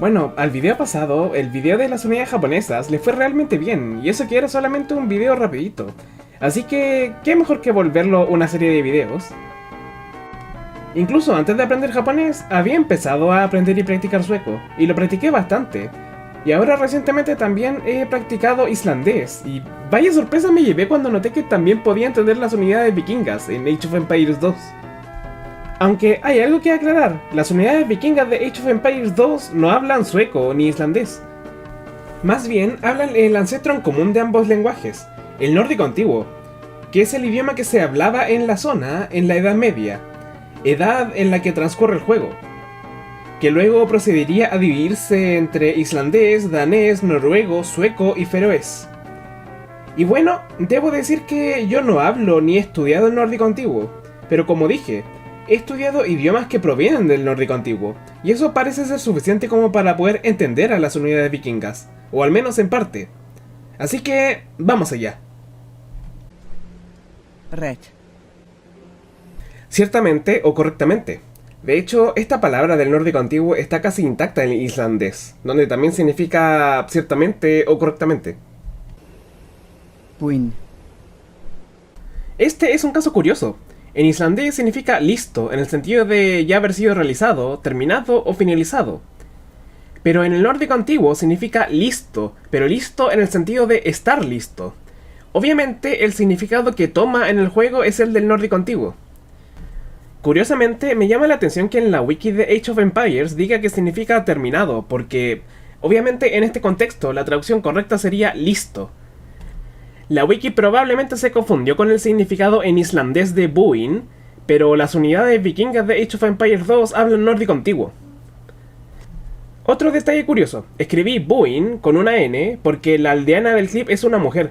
Bueno, al video pasado, el video de las unidades japonesas le fue realmente bien, y eso que era solamente un video rapidito. Así que, ¿qué mejor que volverlo una serie de videos? Incluso antes de aprender japonés, había empezado a aprender y practicar sueco, y lo practiqué bastante. Y ahora recientemente también he practicado islandés, y vaya sorpresa me llevé cuando noté que también podía entender las unidades vikingas en Age of Empires 2. Aunque hay algo que aclarar, las unidades vikingas de Age of Empires 2 no hablan sueco ni islandés. Más bien hablan el ancestro en común de ambos lenguajes, el nórdico antiguo, que es el idioma que se hablaba en la zona en la Edad Media, edad en la que transcurre el juego, que luego procedería a dividirse entre islandés, danés, noruego, sueco y feroés. Y bueno, debo decir que yo no hablo ni he estudiado el nórdico antiguo, pero como dije, he estudiado idiomas que provienen del nórdico antiguo, y eso parece ser suficiente como para poder entender a las unidades vikingas, o al menos en parte. Así que, vamos allá. Red. Ciertamente o correctamente. De hecho, esta palabra del nórdico antiguo está casi intacta en el islandés, donde también significa ciertamente o correctamente. Buin. Este es un caso curioso. En islandés significa listo, en el sentido de ya haber sido realizado, terminado o finalizado. Pero en el nórdico antiguo significa listo, pero listo en el sentido de estar listo. Obviamente, el significado que toma en el juego es el del nórdico antiguo. Curiosamente, me llama la atención que en la wiki de Age of Empires diga que significa terminado, porque obviamente en este contexto la traducción correcta sería listo. La wiki probablemente se confundió con el significado en islandés de Búin, pero las unidades vikingas de Age of Empires 2 hablan nórdico antiguo. Otro detalle curioso, escribí Búin con una N porque la aldeana del clip es una mujer.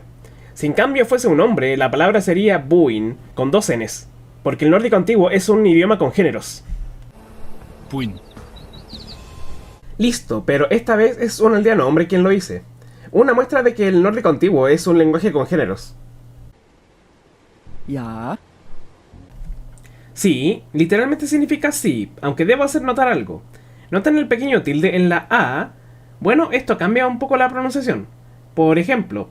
Si en cambio fuese un hombre, la palabra sería Búin con dos Ns, porque el nórdico antiguo es un idioma con géneros. Buin. Listo, pero esta vez es un aldeano hombre quien lo dice. Una muestra de que el nórdico antiguo es un lenguaje con géneros. Ya. Sí, literalmente significa sí, aunque debo hacer notar algo. ¿Notan el pequeño tilde en la A? Bueno, esto cambia un poco la pronunciación. Por ejemplo,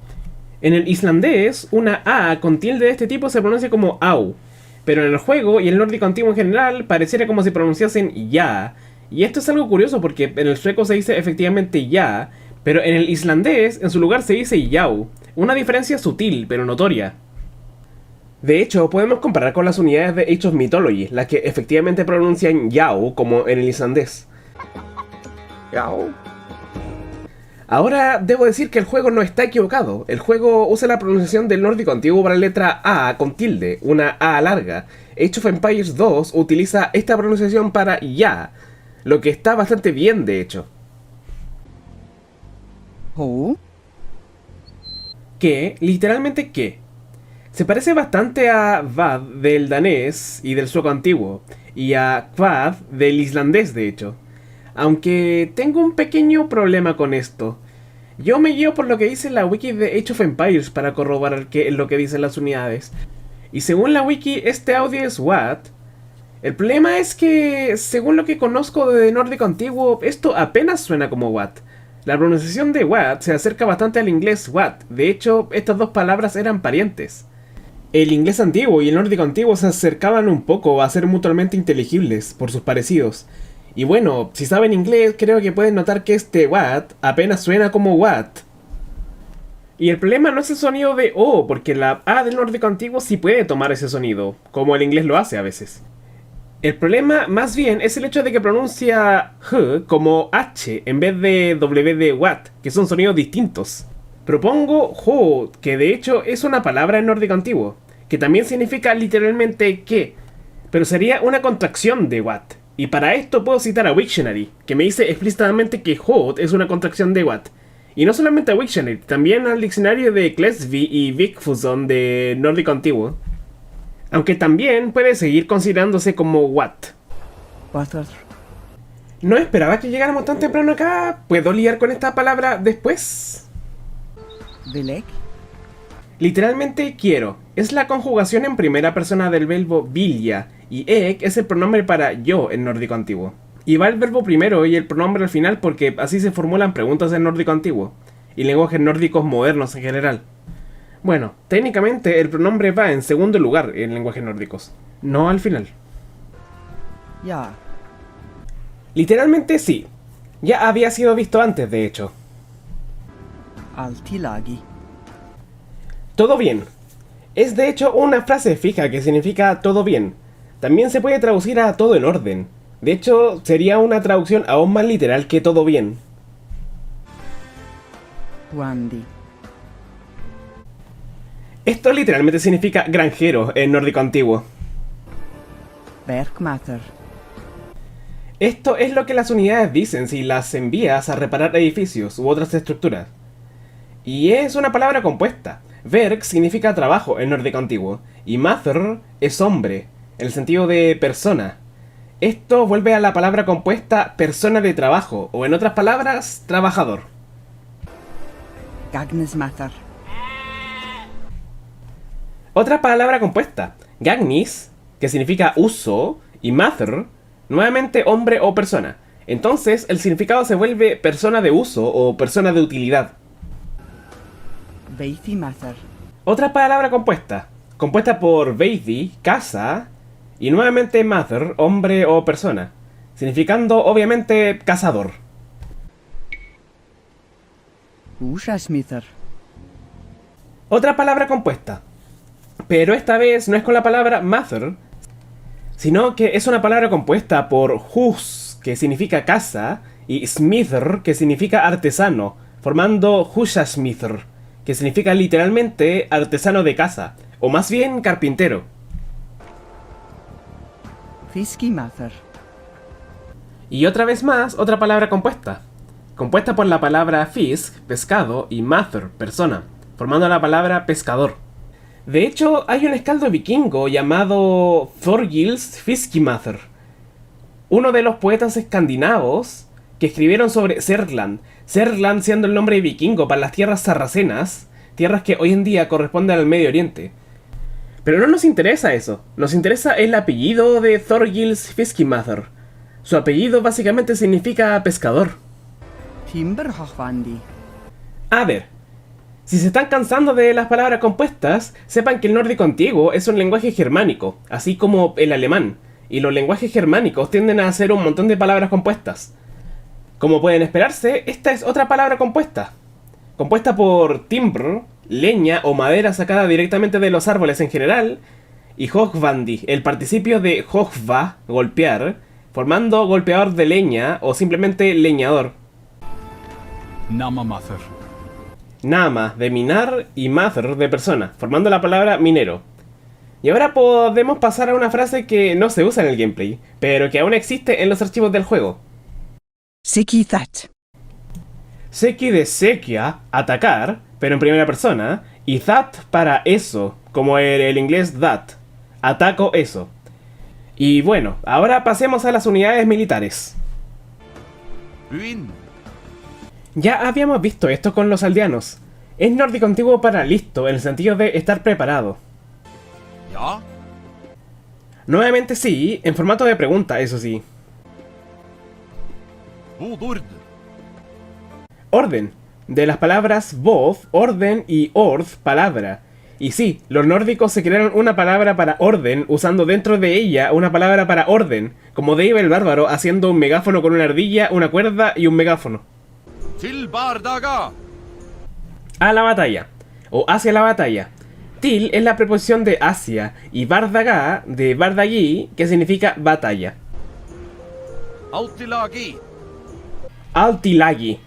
en el islandés, una A con tilde de este tipo se pronuncia como au, pero en el juego y el nórdico antiguo en general pareciera como si pronunciasen ya. Y esto es algo curioso porque en el sueco se dice efectivamente ya, pero en el islandés en su lugar se dice yau, una diferencia sutil pero notoria. De hecho, podemos comparar con las unidades de Age of Mythology, las que efectivamente pronuncian yau como en el islandés. Yau. Ahora, debo decir que el juego no está equivocado. El juego usa la pronunciación del nórdico antiguo para la letra A con tilde, una A larga. Age of Empires 2 utiliza esta pronunciación para ya, lo que está bastante bien de hecho. Ho. Que, literalmente que. Se parece bastante a vad del danés y del sueco antiguo, y a kvad del islandés de hecho. Aunque tengo un pequeño problema con esto. Yo me guío por lo que dice la wiki de Age of Empires para corroborar lo que dicen las unidades. Y según la wiki, este audio es what. El problema es que, según lo que conozco de nórdico antiguo, esto apenas suena como what. La pronunciación de what se acerca bastante al inglés what. De hecho, estas dos palabras eran parientes. El inglés antiguo y el nórdico antiguo se acercaban un poco a ser mutuamente inteligibles por sus parecidos. Y bueno, si saben inglés, creo que pueden notar que este what apenas suena como what. Y el problema no es el sonido de O, porque la A del nórdico antiguo sí puede tomar ese sonido, como el inglés lo hace a veces. El problema más bien es el hecho de que pronuncia H como H en vez de W de what, que son sonidos distintos. Propongo ho, que de hecho es una palabra en nórdico antiguo, que también significa literalmente que, pero sería una contracción de what. Y para esto puedo citar a Wiktionary, que me dice explícitamente que hot es una contracción de what. Y no solamente a Wiktionary, también al diccionario de Klesby y Vigfusson de nórdico antiguo. Aunque también puede seguir considerándose como what. Bastard. No esperaba que llegáramos tan temprano acá. ¿Puedo lidiar con esta palabra después? Vilek. Literalmente quiero. Es la conjugación en primera persona del verbo vilja, y ek es el pronombre para yo en nórdico antiguo. Y va el verbo primero y el pronombre al final porque así se formulan preguntas en nórdico antiguo y lenguajes nórdicos modernos en general. Bueno, técnicamente el pronombre va en segundo lugar en lenguajes nórdicos, no al final. Ja. Literalmente sí. Ya había sido visto antes, de hecho. Altilagi. Todo bien. Es de hecho una frase fija que significa todo bien. También se puede traducir a todo en orden. De hecho, sería una traducción aún más literal que todo bien. Huandi. Esto literalmente significa granjero en nórdico antiguo. Verkmatter. Esto es lo que las unidades dicen si las envías a reparar edificios u otras estructuras. Y es una palabra compuesta. Verk significa trabajo en nórdico antiguo y Mather es hombre, en el sentido de persona. Esto vuelve a la palabra compuesta persona de trabajo, o en otras palabras, trabajador. Gagnesmatter. Otra palabra compuesta, Gagnis, que significa uso, y Mather, nuevamente hombre o persona. Entonces el significado se vuelve persona de uso o persona de utilidad. Veithimatter. Otra palabra compuesta, compuesta por Veithi, casa, y nuevamente Mather, hombre o persona, significando obviamente cazador. Ushasmither. Otra palabra compuesta, pero esta vez no es con la palabra Mather, sino que es una palabra compuesta por hus, que significa casa, y smither, que significa artesano, formando Húsasmithr, que significa literalmente artesano de casa, o más bien carpintero. Fiskimatter. Y otra vez más, otra palabra compuesta, compuesta por la palabra fisk, pescado, y mather, persona, formando la palabra pescador. De hecho, hay un escaldo vikingo llamado Thorgils Fiskimather, uno de los poetas escandinavos que escribieron sobre Sergland, Sergland siendo el nombre vikingo para las tierras sarracenas, tierras que hoy en día corresponden al Medio Oriente. Pero no nos interesa eso, nos interesa el apellido de Thorgils Fiskimather. Su apellido básicamente significa pescador. Timberhochwandi. A ver, si se están cansando de las palabras compuestas, sepan que el nórdico antiguo es un lenguaje germánico, así como el alemán, y los lenguajes germánicos tienden a hacer un montón de palabras compuestas. Como pueden esperarse, esta es otra palabra compuesta, compuesta por timbr, leña o madera sacada directamente de los árboles en general, y hochvandi, el participio de hochva, golpear, formando golpeador de leña o simplemente leñador. Namamather. Nama, de minar, y mather, de persona, formando la palabra minero. Y ahora podemos pasar a una frase que no se usa en el gameplay, pero que aún existe en los archivos del juego. Sikithat. Seki de sekia, atacar, pero en primera persona, y that para eso, como el inglés that, ataco eso. Y bueno, ahora pasemos a las unidades militares. Buin. Ya habíamos visto esto con los aldeanos. Es nórdico antiguo para listo, en el sentido de estar preparado. Ja. Nuevamente sí, en formato de pregunta, eso sí. Bodord. Orden, de las palabras voz, orden y ord, palabra. Y sí, los nórdicos se crearon una palabra para orden usando dentro de ella una palabra para orden, como Dave el bárbaro haciendo un megáfono con una ardilla, una cuerda y un megáfono. Til bardaga. A la batalla, o hacia la batalla. Til es la preposición de hacia y bardaga de bardagi, que significa batalla. Altilagi. Altilagi.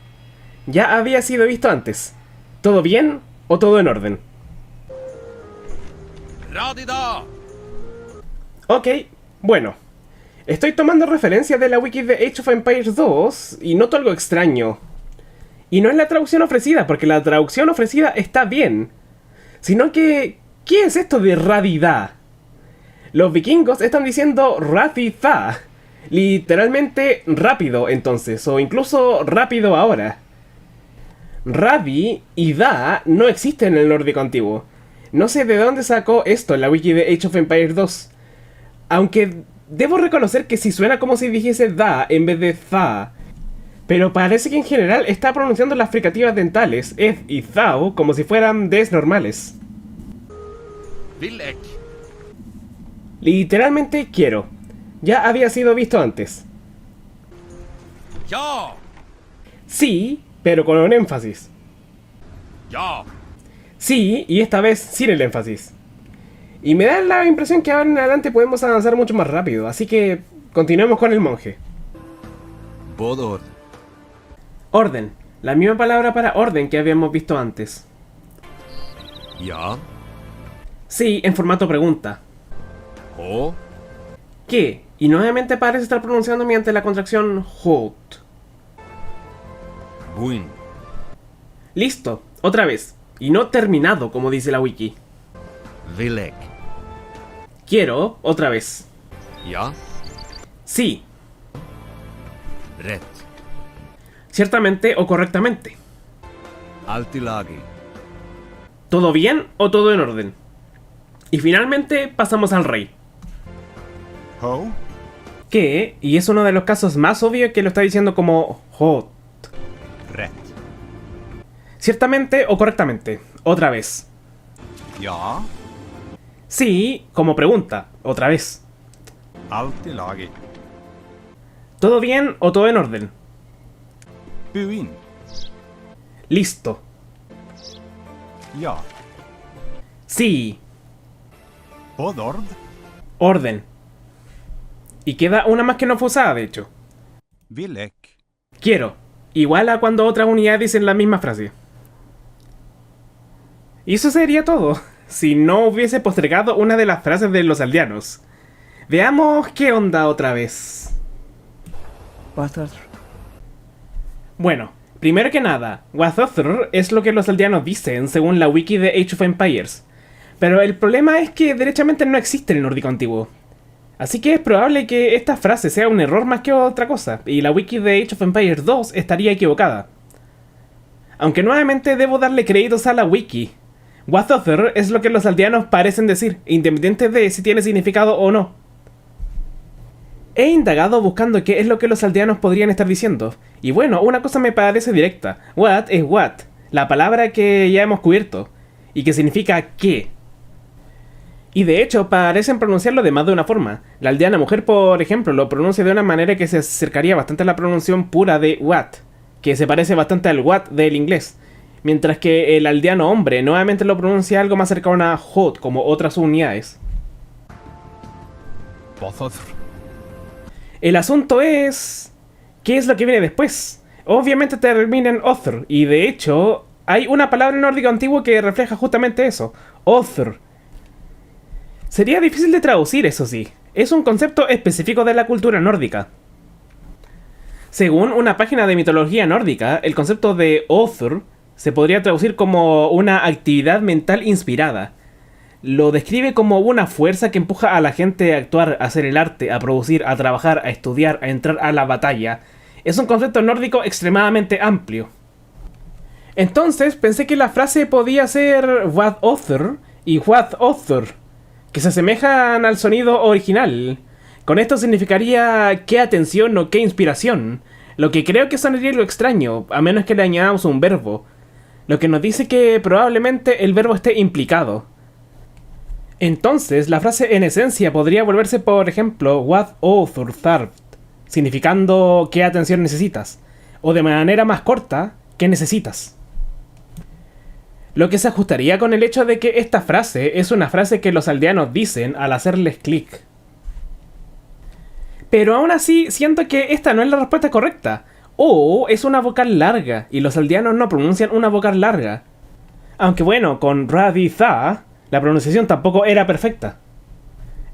Ya había sido visto antes. ¿Todo bien o todo en orden? Radida. Ok, bueno. Estoy tomando referencia de la wiki de Age of Empires 2 y noto algo extraño. Y no es la traducción ofrecida, porque la traducción ofrecida está bien. Sino que, ¿qué es esto de radida? Los vikingos están diciendo radida. Literalmente rápido entonces, o incluso rápido ahora. Radi y da no existen en el nórdico antiguo. No sé de dónde sacó esto en la wiki de Age of Empires 2. Aunque Debo reconocer que sí suena como si dijese da en vez de za, pero parece que en general está pronunciando las fricativas dentales, ed y zao, como si fueran des normales. Vil ek. Literalmente quiero. Ya había sido visto antes. Ja. Sí, pero con un énfasis. Ja. Sí, y esta vez sin el énfasis. Y me da la impresión que ahora en adelante podemos avanzar mucho más rápido, así que continuemos con el monje. Bodor. Orden, la misma palabra para orden que habíamos visto antes. Ja. Sí, en formato pregunta. Ho. ¿Qué? Y nuevamente parece estar pronunciando mediante la contracción hot. Buin. Listo, otra vez. Y no terminado, como dice la wiki. Vil ek. Quiero, otra vez. Ja. Sí, Rätt. ciertamente o correctamente. Allt i lagi. ¿Todo bien o todo en orden? Y finalmente pasamos al rey. Ho. Que, y es uno de los casos más obvios que lo está diciendo como hot. Rätt. Ciertamente o correctamente. Otra vez. Ja. Sí, como pregunta. Otra vez. Allt i lagi. ¿Todo bien o todo en orden? Buin. Listo. Ja. Sí. Bodord. Orden. Y queda una más que no fue usada, de hecho. Vil ek. Quiero. Igual a cuando otras unidades dicen la misma frase. Y eso sería todo, si no hubiese postergado una de las frases de los aldeanos. Veamos qué onda otra vez. Wather. Bueno, primero que nada, Wathothr es lo que los aldeanos dicen según la wiki de Age of Empires. Pero el problema es que derechamente no existe en el nórdico antiguo. Así que es probable que esta frase sea un error más que otra cosa, y la wiki de Age of Empires 2 estaría equivocada. Aunque nuevamente debo darle créditos a la wiki. Wathothr es lo que los aldeanos parecen decir, independiente de si tiene significado o no. He indagado buscando qué es lo que los aldeanos podrían estar diciendo, y bueno, una cosa me parece directa. What es what, la palabra que ya hemos cubierto, y que significa qué. Y de hecho, parecen pronunciarlo de más de una forma. La aldeana mujer, por ejemplo, lo pronuncia de una manera que se acercaría bastante a la pronunciación pura de what, que se parece bastante al what del inglés. Mientras que el aldeano hombre nuevamente lo pronuncia algo más cercano a hot, como otras unidades. Bodor. El asunto es... ¿qué es lo que viene después? Obviamente termina en othr, y de hecho, hay una palabra en nórdico antiguo que refleja justamente eso. Othr. Sería difícil de traducir, eso sí. Es un concepto específico de la cultura nórdica. Según una página de mitología nórdica, el concepto de othr se podría traducir como una actividad mental inspirada. Lo describe como una fuerza que empuja a la gente a actuar, a hacer el arte, a producir, a trabajar, a estudiar, a entrar a la batalla. Es un concepto nórdico extremadamente amplio. Entonces pensé que la frase podía ser what other y what other, que se asemejan al sonido original. Con esto significaría qué atención o qué inspiración, lo que creo que sonaría algo extraño, a menos que le añadamos un verbo, lo que nos dice que probablemente el verbo esté implicado. Entonces, la frase en esencia podría volverse, por ejemplo, what author thought, significando qué atención necesitas, o de manera más corta, qué necesitas. Lo que se ajustaría con el hecho de que esta frase es una frase que los aldeanos dicen al hacerles clic. Pero aún así, siento que esta no es la respuesta correcta. O es una vocal larga, y los aldeanos no pronuncian una vocal larga. Aunque bueno, con Raditha, la pronunciación tampoco era perfecta.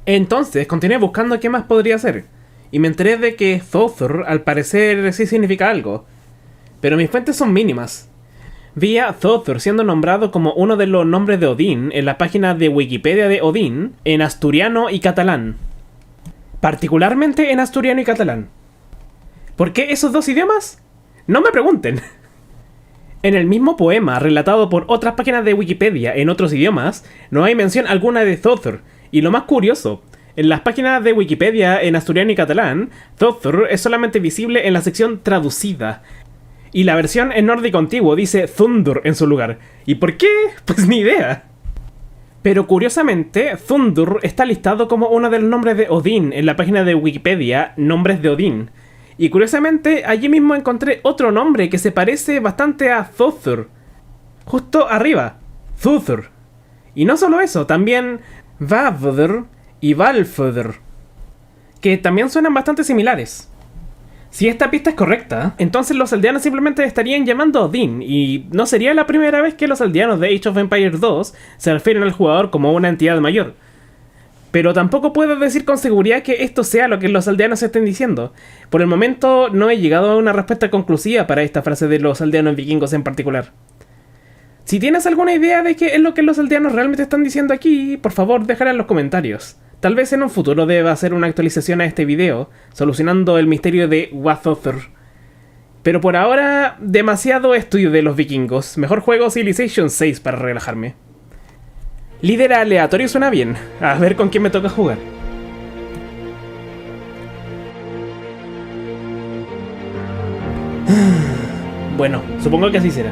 Entonces, continué buscando qué más podría ser, y me enteré de que Thothr al parecer sí significa algo, pero mis fuentes son mínimas. Vi a Thothr siendo nombrado como uno de los nombres de Odín en la página de Wikipedia de Odín en asturiano y catalán. Particularmente en asturiano y catalán. ¿Por qué esos dos idiomas? No me pregunten. En el mismo poema, relatado por otras páginas de Wikipedia en otros idiomas, no hay mención alguna de Thothr, y lo más curioso En las páginas de Wikipedia en asturiano y catalán, Thothr es solamente visible en la sección traducida. Y la versión en nórdico antiguo dice Thundur en su lugar. ¿Y por qué? Pues ni idea. Pero curiosamente, Thundur está listado como uno de los nombres de Odín en la página de Wikipedia, Nombres de Odín. Y curiosamente, allí mismo encontré otro nombre que se parece bastante a Thothr. Justo arriba, Thuthr. Y no solo eso, también Vavdr y Valfdr, que también suenan bastante similares. Si esta pista es correcta, entonces los aldeanos simplemente estarían llamando a Odín, y no sería la primera vez que los aldeanos de Age of Empires 2 se refieren al jugador como una entidad mayor. Pero tampoco puedo decir con seguridad que esto sea lo que los aldeanos estén diciendo. Por el momento no he llegado a una respuesta conclusiva para esta frase de los aldeanos vikingos en particular. Si tienes alguna idea de qué es lo que los aldeanos realmente están diciendo aquí, por favor déjala en los comentarios. Tal vez en un futuro deba hacer una actualización a este video, solucionando el misterio de Wathothr. Pero por ahora, demasiado estudio de los vikingos. Mejor juego Civilization 6 para relajarme. Líder aleatorio suena bien. A ver con quién me toca jugar. Bueno, supongo que así será.